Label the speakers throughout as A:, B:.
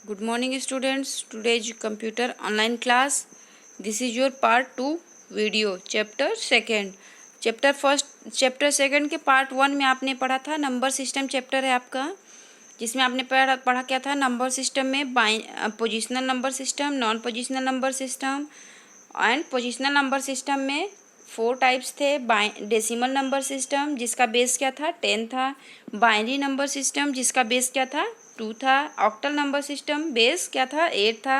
A: Good morning students. Today's computer online class. This is your part 2 video chapter 2. Chapter second के part 1 में आपने पढ़ा था number system chapter है आपका, जिसमें आपने पढ़ा क्या था नंबर सिस्टम में positional number system, non positional number system and positional number system में 4 टाइप्स थे। डेसिमल नंबर सिस्टम जिसका बेस क्या था 10 था, बाइनरी नंबर सिस्टम जिसका बेस क्या था 2 था, ऑक्टल नंबर सिस्टम बेस क्या था 8 था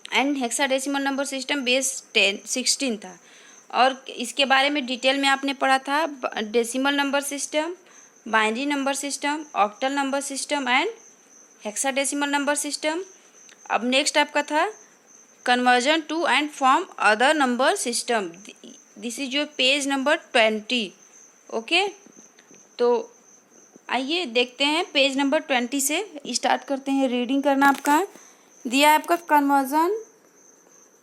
A: and hexadecimal number system base 16 था। और इसके बारे में डिटेल में आपने पढ़ा था decimal number system, binary number system, octal number system and hexadecimal number system. अब नेक्स्ट आपका था conversion to and from other number system. This is your page number 20। Okay, तो आइए देखते हैं पेज नंबर 20 से स्टार्ट करते हैं रीडिंग करना। आपका दिया है आपका conversion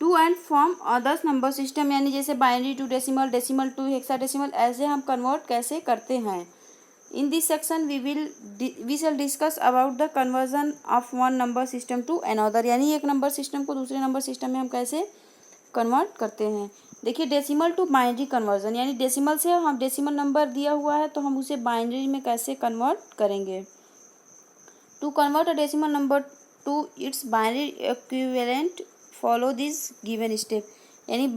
A: to and from others number system, यानी जैसे binary to decimal, decimal to hexadecimal, ऐसे हम कन्वर्ट कैसे करते हैं। In this section we shall discuss about the conversion of one number system to another, यानी एक नंबर सिस्टम को दूसरे नंबर सिस्टम में हम कैसे कन्वर्ट करते हैं। देखिए डेसिमल टू बाइनरी कन्वर्जन, यानी डेसिमल से हम डेसिमल नंबर दिया हुआ है तो हम उसे बाइनरी में कैसे कन्वर्ट करेंगे। To convert a decimal number to its binary equivalent follow this given step, यानी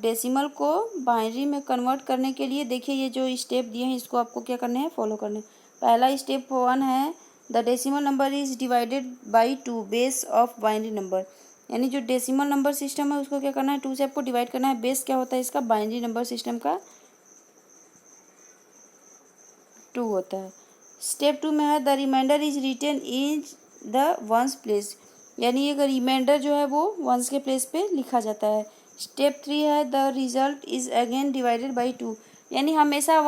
A: डेसिमल को बाइनरी में कन्वर्ट करने के लिए देखिए ये जो स्टेप दिए हैं इसको आपको क्या करने हैं, फॉलो करने। पहला स्टेप 1 है the decimal number is divided by 2 base of binary number, यानी जो डेसिमल नंबर सिस्टम है उसको क्या करना है 2 से आपको डिवाइड करना है। बेस क्या होता है इसका, बाइनरी नंबर सिस्टम का 2 होता है। स्टेप 2 में है the remainder is written in the ones place, यानी एक रिमाइंडर जो है वो वंस के प्लेस पे लिखा जाता है। स्टेप 3 है the result is again divided by 2, यानी हमेशा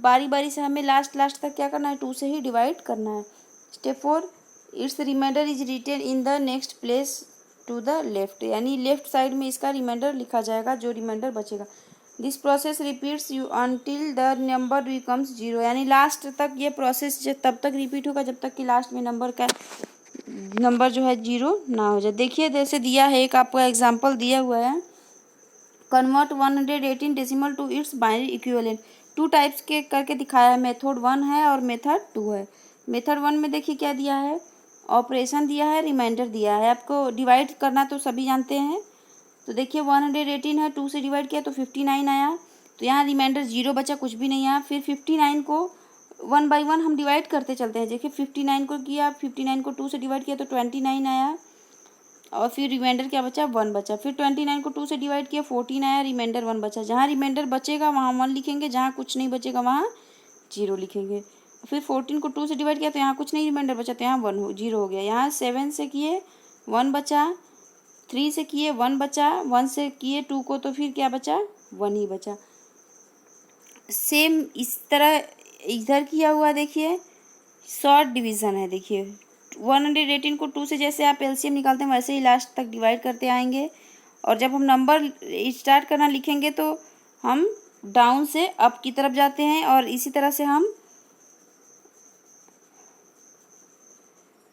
A: बारी बारी से हमें लास्ट तक क्या करना है 2 से ही डिवाइड करना है। Step 4 its remainder is written in the next place to the left, यानी लेफ्ट साइड में इसका रिमाइंडर लिखा जाएगा जो रिमाइंडर बचेगा। This process repeats you until the number becomes 0, यानी लास्ट तक ये प्रोसेस तब तक रिपीट होगा जब तक कि लास्ट में नंबर जो है 0 ना हो जाए। देखिए जैसे दिया है एक आपको एग्जांपल दिया हुआ है, convert 118 decimal to its binary equivalent. 2 types के करके दिखाया है, मेथड 1 है और मेथड 2 है। मेथड 1 में देखिए क्या दिया है, ऑपरेशन दिया है, रिमाइंडर दिया है, आपको डिवाइड करना तो सभी जानते हैं। तो देखिए 118 है, 2 से डिवाइड किया तो 59 आया, तो यहाँ रिमाइंडर 0 बचा, कुछ भी नहीं आया। फिर 59 को 1 बाई 1 हम डिवाइड करते चलते हैं। देखिए 59 को किया, 59 को 2 से डिवाइड किया तो 29 आया और फिर रिमाइंडर क्या बचा 1 बचा। फिर 29 को 2 से डिवाइड किया 14 आया, रिमाइंडर 1 बचा। जहाँ रिमाइंडर बचेगा वहाँ 1 लिखेंगे, जहाँ कुछ नहीं बचेगा वहाँ 0 लिखेंगे। फिर 14 को 2 से डिवाइड किया तो यहाँ कुछ नहीं रिमाइंडर बचा तो यहाँ 0 हो गया। यहाँ 7 से किए 1 बचा, 3 से किए 1 बचा, 1 से किए 2 को तो फिर क्या बचा 1 ही बचा। सेम इस तरह इधर किया हुआ देखिए शॉर्ट डिवीज़न है। देखिए 118 को 2 से जैसे आप एलसीएम निकालते हैं वैसे ही लास्ट तक डिवाइड करते आएंगे, और जब हम नंबर स्टार्ट करना लिखेंगे तो हम डाउन से अप की तरफ जाते हैं और इसी तरह से हम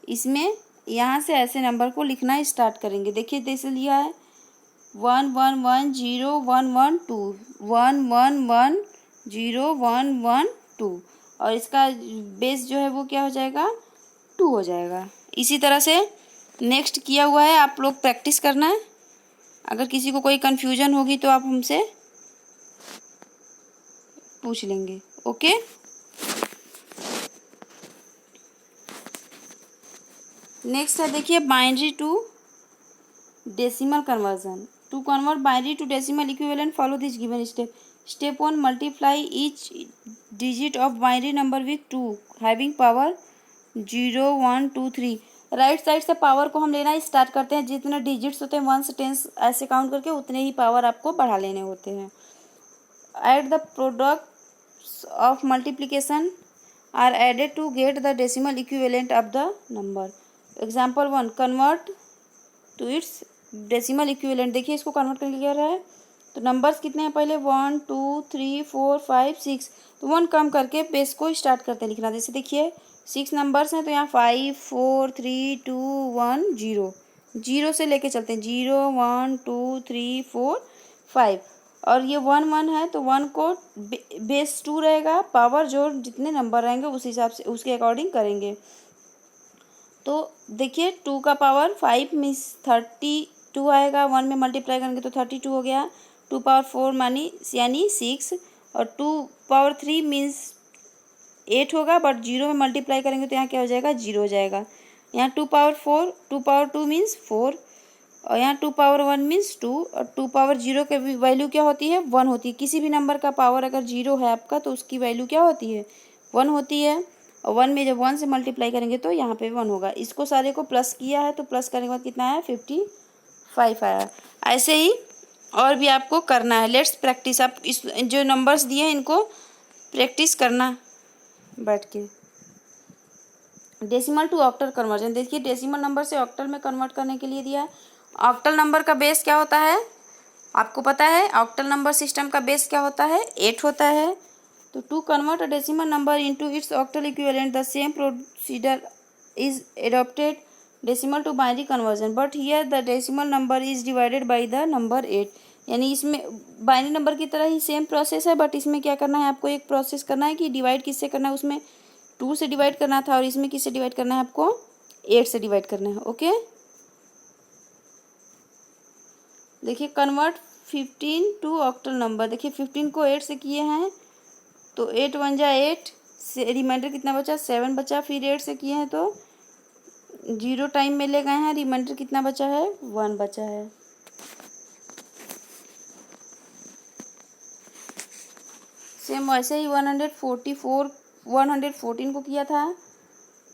A: इसमें यहाँ से ऐसे नंबर को लिखना स्टार्ट करेंगे। देखिए जैसे लिया है 1 1 1 0 1 1 2 1 1 1 0 1 1 2, और इसका बेस जो है वो क्या हो जाएगा 2 हो जाएगा। इसी तरह से नेक्स्ट किया हुआ है, आप लोग प्रैक्टिस करना है। अगर किसी को कोई कन्फ्यूजन होगी तो आप हमसे पूछ लेंगे। ओके, नेक्स्ट है देखिए binary to decimal conversion. To convert binary to decimal equivalent follow this given step. Step 1 multiply each digit of binary number with 2 having power 0 1 2 3। Right side से पावर को हम लेना स्टार्ट करते हैं, जितने डिजिट्स होते हैं 1 से 10 ऐसे काउंट करके उतने ही पावर आपको बढ़ा लेने होते हैं। Add the products of multiplication are added to get the decimal equivalent of the number. Example 1 convert to its decimal equivalent. देखिए इसको कन्वर्ट करके क्या रहा है, तो नंबर्स कितने हैं पहले 1 2 3 4 5 6, तो 1 कम करके बेस को स्टार्ट करते हैं लिखना। जैसे देखिए 6 नंबर्स हैं तो यहाँ 5 4 3 2 1 0, जीरो से लेके चलते हैं, 0 1 2 3 4 5। और ये 1 1 है तो 1 को बेस 2 रहेगा, पावर जो जितने नंबर रहेंगे उस हिसाब से उसके अकॉर्डिंग करेंगे। तो देखिए 2 का पावर 5 मीन्स 32 आएगा, 1 में मल्टीप्लाई करेंगे तो 32 हो गया। 2 पावर 4 यानी 6, और 2 पावर 3 मीन्स 8 होगा, बट 0 में मल्टीप्लाई करेंगे तो यहाँ क्या हो जाएगा, 0 हो जाएगा। यहाँ 2 पावर 4, 2 पावर 2 मीन्स 4, और यहाँ 2 पावर 1 मीन्स 2, और 2 पावर 0 की वैल्यू क्या होती है, 1 होती है। किसी भी नंबर का पावर अगर 0 है आपका तो उसकी वैल्यू क्या होती है, 1 होती है। और 1 में जब 1 से मल्टीप्लाई करेंगे तो यहाँ पे 1 होगा। इसको सारे को प्लस किया है तो प्लस करने के बाद कितना आया, 55 आया। ऐसे ही और भी आपको करना है। Let's practice. आप इस जो नंबर्स दिए हैं इनको प्रैक्टिस करना बैठ के। Decimal to octal conversion. देखिए डेसिमल नंबर से ऑक्टल में कन्वर्ट करने के लिए दिया है। ऑक्टल नंबर का बेस क्या होता है, आपको पता है। ऑक्टल नंबर सिस्टम का बेस क्या होता है, 8 होता है। तो to convert a decimal number into its octal equivalent the same procedure is adopted decimal to binary conversion, but here the decimal number is divided by the number 8। यानी इसमें binary number की तरह ही सेम प्रोसेस है, but इसमें क्या करना है आपको, एक प्रोसेस करना है कि डिवाइड किससे करना है, उसमें 2 से डिवाइड करना था, और इसमें किससे डिवाइड करना है आपको, 8 से डिवाइड करना है। ओके देखिए कन्वर्ट 15 टू ऑक्टल नंबर। देखिए 15 को 8 से किए हैं तो 8 1 जा 8 से रिमाइंडर कितना बचा, 7 बचा। फिर 8 से किए हैं तो 0 टाइम में ले गए हैं, रिमाइंडर कितना बचा है, 1 बचा है। सेम वैसे ही 114 को किया था,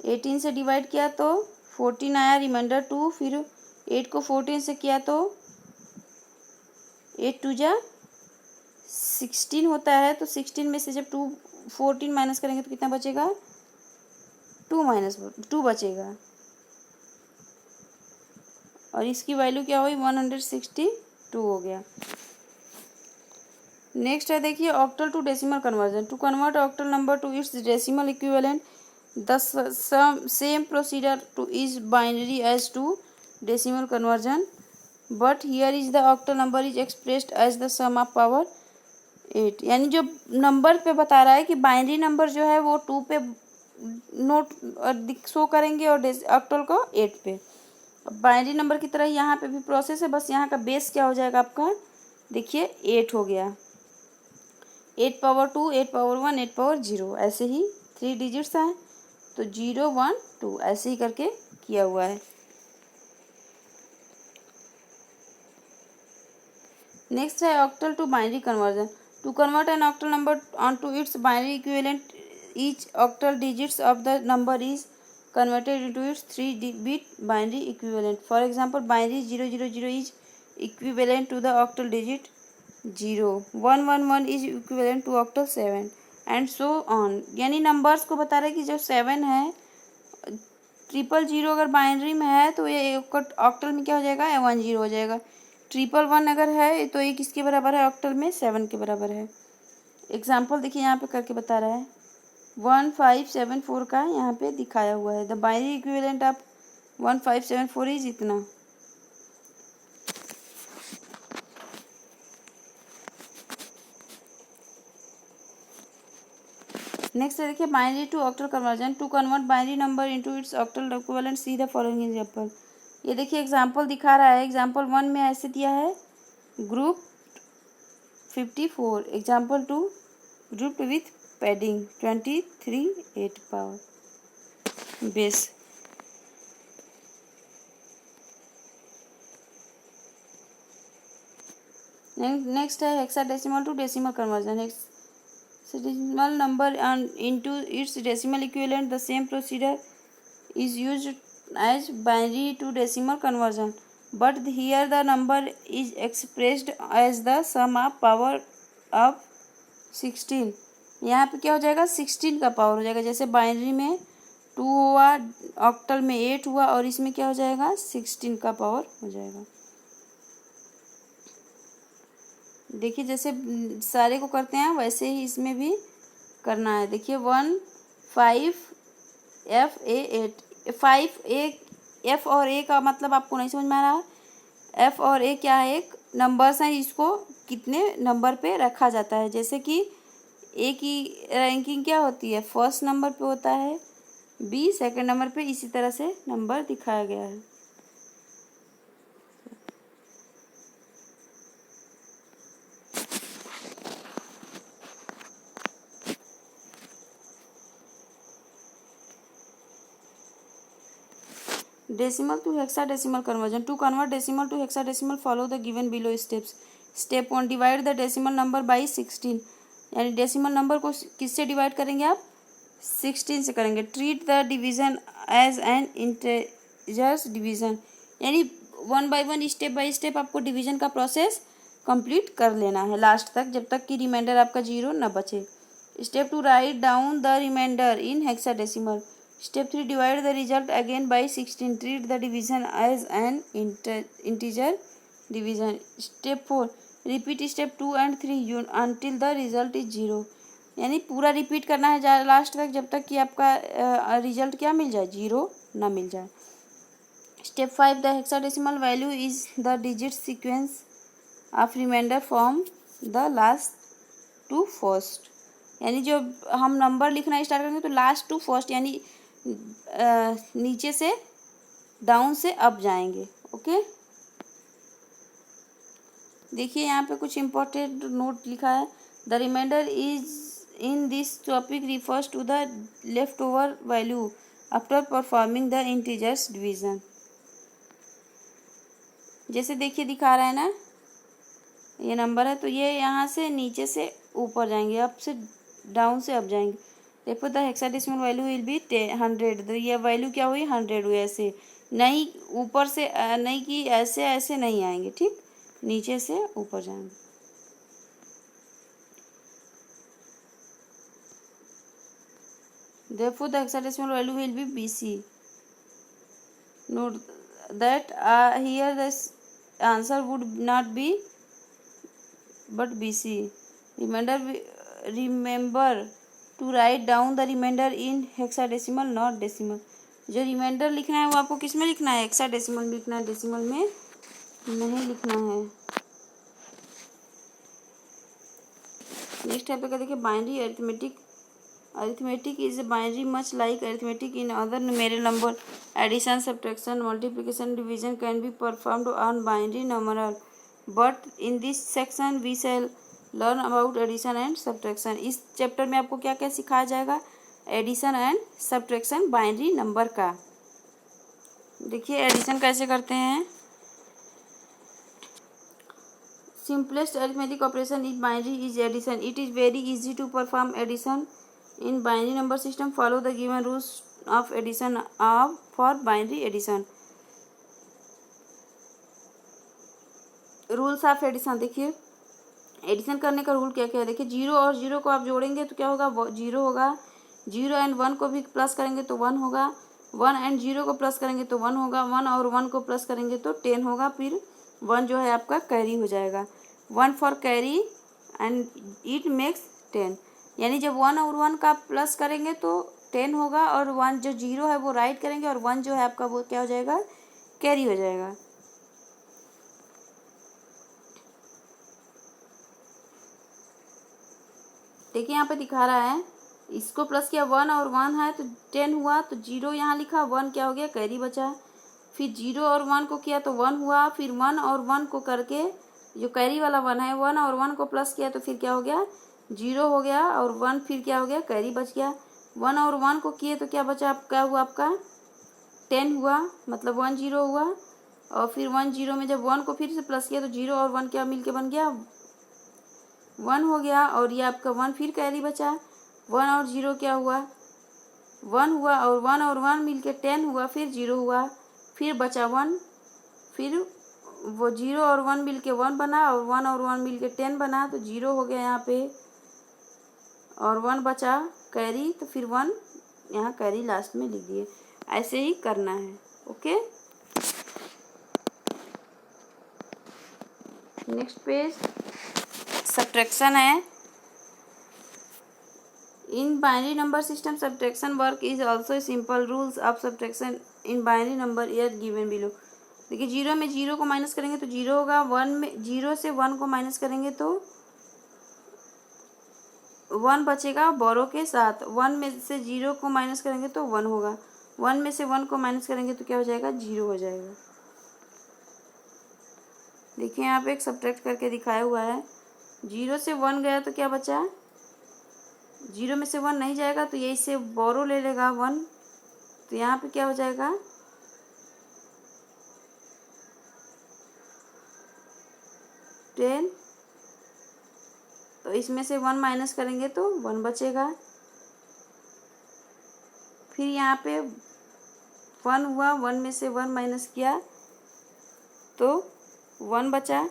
A: 18 से डिवाइड किया तो 14 आया, रिमाइंडर 2। फिर 8 को 14 से किया तो 8 2 जा 16 होता है। तो 16 में से जब 14 माइनस करेंगे तो कितना बचेगा, 2 बचेगा। और इसकी वैल्यू क्या हुई, 162 हो गया। नेक्स्ट है देखिए octal to decimal conversion. To convert octal number to its decimal equivalent the same procedure to is binary as to decimal conversion, but here is the octal number is expressed as the sum of power 8। यानी जो number पे बता रहा है कि binary number जो है वो 2 पे नोट शो करेंगे और ऑक्टल को 8 पे। बाइनरी नंबर की तरह यहाँ पे भी प्रोसेस है, बस यहाँ का बेस क्या हो जाएगा आपका, देखिए 8 हो गया। 8 पावर 2, 8 पावर 1, 8 पावर 0, ऐसे ही 3 डिजिट्स हैं तो 0 1 2 ऐसे ही करके किया हुआ है। नेक्स्ट है octal to binary conversion. To convert an octal number on to its binary equivalent each octal digits of the number is converted into its 3-bit binary equivalent. For example, binary 000 is equivalent to the octal digit 0, 111 is equivalent to octal 7 and so on। यानी numbers को बता रहे हैं कि जो 7 है, 000 अगर binary में है तो ये ऑक्टल में क्या हो जाएगा, 10 हो जाएगा। 111 अगर है तो ये किसके बराबर है, ऑक्टल में 7 के बराबर है। एग्जाम्पल देखिए यहाँ पे करके बता रहा है, 1574 का यहाँ पे दिखाया हुआ है। The binary equivalent of 1574 is इतना। नेक्स्ट देखिए binary to octal conversion. To convert binary number into its octal equivalent see the following example. ये देखिए एग्जांपल दिखा रहा है। एग्जांपल 1 में ऐसे दिया है group 54, example 2 group with padding 23 8 power base. Next है hexadecimal to decimal conversion. Hexadecimal number into its decimal equivalent the same procedure is used as binary to decimal conversion, but here the number is expressed as the sum of power of 16। यहाँ पे क्या हो जाएगा, 16 का power हो जाएगा। जैसे binary में 2 हुआ, ऑक्टल में 8 हुआ, और इसमें क्या हो जाएगा, 16 का पावर हो जाएगा। देखिए जैसे सारे को करते हैं वैसे ही इसमें भी करना है। देखिए 1 5 एफ ए 8 5 ए। एफ और ए का मतलब आपको नहीं समझ में आ रहा। एफ और ए क्या है, एक नंबर्स हैं, इसको कितने नंबर पे रखा जाता है। जैसे कि ए की रैंकिंग क्या होती है, फर्स्ट नंबर पे होता है, बी सेकंड नंबर पे, इसी तरह से नंबर दिखाया गया है। Decimal to hexadecimal conversion. To convert decimal to hexadecimal follow the given below steps. Step 1, divide the decimal number by 16। यानी डेसिमल नंबर को किससे डिवाइड करेंगे आप, 16 से करेंगे। Treat the division as an integers division. यानी 1 बाई 1 स्टेप बाई स्टेप आपको division का प्रोसेस कंप्लीट कर लेना है लास्ट तक, जब तक कि रिमाइंडर आपका 0 न बचे। Step 2, write down the remainder in hexadecimal. Step 3, divide the result again by 16. Treat the division as an integer division. Step 4, repeat step 2 and 3 until the result is 0. यानी पूरा रिपीट करना है लास्ट तक, जब तक कि आपका रिजल्ट क्या मिल जाए, 0 ना मिल जाए। Step 5, the hexadecimal value is the digit sequence of remainder from the last to first। यानी जो हम नंबर लिखना स्टार्ट करेंगे तो लास्ट टू फर्स्ट, यानी नीचे से डाउन से अप जाएंगे। ओके, देखिए यहाँ पे कुछ इम्पोर्टेंट नोट लिखा है। The remainder is in this topic refers to the left over value after performing the integers division. जैसे देखिए दिखा रहा है ना, ये नंबर है तो ये यहाँ से नीचे से ऊपर जाएंगे, अप से डाउन से अप जाएंगे। देखो the hexadecimal value will be 100। तो ये वैल्यू क्या हुई, 100 हुई। ऐसे नहीं ऊपर से नहीं कि ऐसे ऐसे नहीं आएंगे, ठीक, नीचे से ऊपर जाएंगे। Therefore the hexadecimal value will be BC. Note that here the answer would not be but BC. Remember to write down the remainder in hexadecimal not decimal। जो रिमाइंडर लिखना है वो आपको किस में लिखना है, हेक्साडेसिमल में लिखना है, डेसिमल में नहीं लिखना है। नेक्स्ट टॉपिक का देखिए binary arithmetic. Arithmetic is a binary much like arithmetic in other numerical number. Addition, subtraction, multiplication, division can be performed on binary numeral, but in this section we shall learn about addition and subtraction. इस chapter में आपको क्या क्या सिखाया जाएगा, addition and subtraction binary number का। देखिए addition कैसे करते हैं। Simplest arithmetic operation in binary is addition. It is very easy to perform addition in binary number system. Follow the given rules of addition for binary addition. Rules of addition, देखिए addition करने का rule क्या क्या है। देखिए 0 और 0 को आप जोड़ेंगे तो क्या होगा, 0 होगा। 0 एंड 1 को भी प्लस करेंगे तो 1 होगा। 1 एंड 0 को प्लस करेंगे तो 1 होगा। 1 और 1 को प्लस करेंगे तो 10 होगा। फिर 1 जो है आपका कैरी हो जाएगा। 1 for carry and it makes 10। यानी जब 1 और 1 का प्लस करेंगे तो 10 होगा, और 1 जो 0 है वो राइट करेंगे, और 1 जो है आपका वो क्या हो जाएगा, कैरी हो जाएगा। देखिए यहाँ पे दिखा रहा है, इसको प्लस किया 1 और 1 है तो 10 हुआ, तो 0 यहाँ लिखा, 1 क्या हो गया, कैरी बचा। फिर 0 और 1 को किया तो 1 हुआ। फिर 1 और 1 को करके जो कैरी वाला 1 है, 1 और 1 को प्लस किया तो फिर क्या हो गया, 0 हो गया, और 1 फिर क्या हो गया, कैरी बच गया। 1 और 1 को किए तो क्या बचा, क्या हुआ आपका, 10 हुआ, मतलब 1 0 हुआ। और फिर 1 0 में जब 1 को फिर से प्लस किया तो 0 और 1 क्या मिल के बन गया, 1 हो गया। और ये आपका 1 फिर कैरी बचा। 1 और 0 क्या हुआ, 1 हुआ, और 1 और 1 मिल के 10 हुआ। फिर 0 हुआ, फिर बचा 1। फिर वो 0 और 1 मिल के 1 बना, और 1 और 1 मिल के 10 बना, तो 0 हो गया यहाँ पे, और 1 बचा कैरी, तो फिर 1 यहाँ कैरी लास्ट में लिख दिए। ऐसे ही करना है। ओके, नेक्स्ट पेज सब्ट्रैक्शन है। In binary number system, subtraction work is also simple. Rules of subtraction in binary number are given below. देखिए 0 में 0 को माइनस करेंगे तो 0 होगा, 1 में 0 से 1 को माइनस करेंगे तो 1 बचेगा बोरो के साथ। 1 में से 0 को माइनस करेंगे तो 1 होगा, 1 में से 1 को माइनस करेंगे तो क्या हो जाएगा, 0 हो जाएगा। देखिए यहाँ पे एक सब्ट्रैक्ट करके दिखाया हुआ है। 0 से 1 गया तो क्या बचा, 0 में से 1 नहीं जाएगा तो यही से बोरो ले लेगा 1, तो यहाँ पे क्या हो जाएगा, 10। तो इसमें से 1 माइनस करेंगे तो 1 बचेगा। फिर यहाँ पे 1 हुआ, 1 में से 1 माइनस किया तो 1 बचा।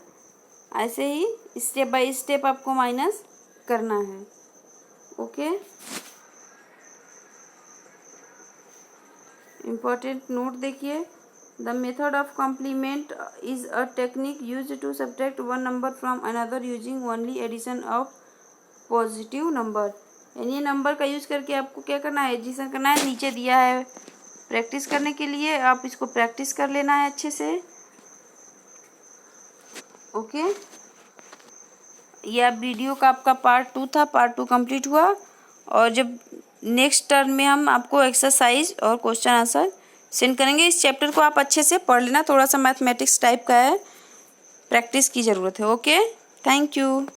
A: ऐसे ही स्टेप बाय स्टेप आपको माइनस करना है। ओके, इम्पॉर्टेंट नोट देखिए, the method of complement is a technique use to subtract one number from another using only addition of positive number. यानी ये नंबर का यूज करके आपको क्या करना है, एडिशन करना है। नीचे दिया है प्रैक्टिस करने के लिए, आप इसको प्रैक्टिस कर लेना है अच्छे से। ओके, यह वीडियो का आपका पार्ट 2 था, पार्ट 2 कंप्लीट हुआ। और जब नेक्स्ट टर्म में हम आपको एक्सरसाइज और क्वेश्चन आंसर सेंड करेंगे। इस चैप्टर को आप अच्छे से पढ़ लेना, थोड़ा सा मैथमेटिक्स टाइप का है, प्रैक्टिस की ज़रूरत है। Okay, thank you.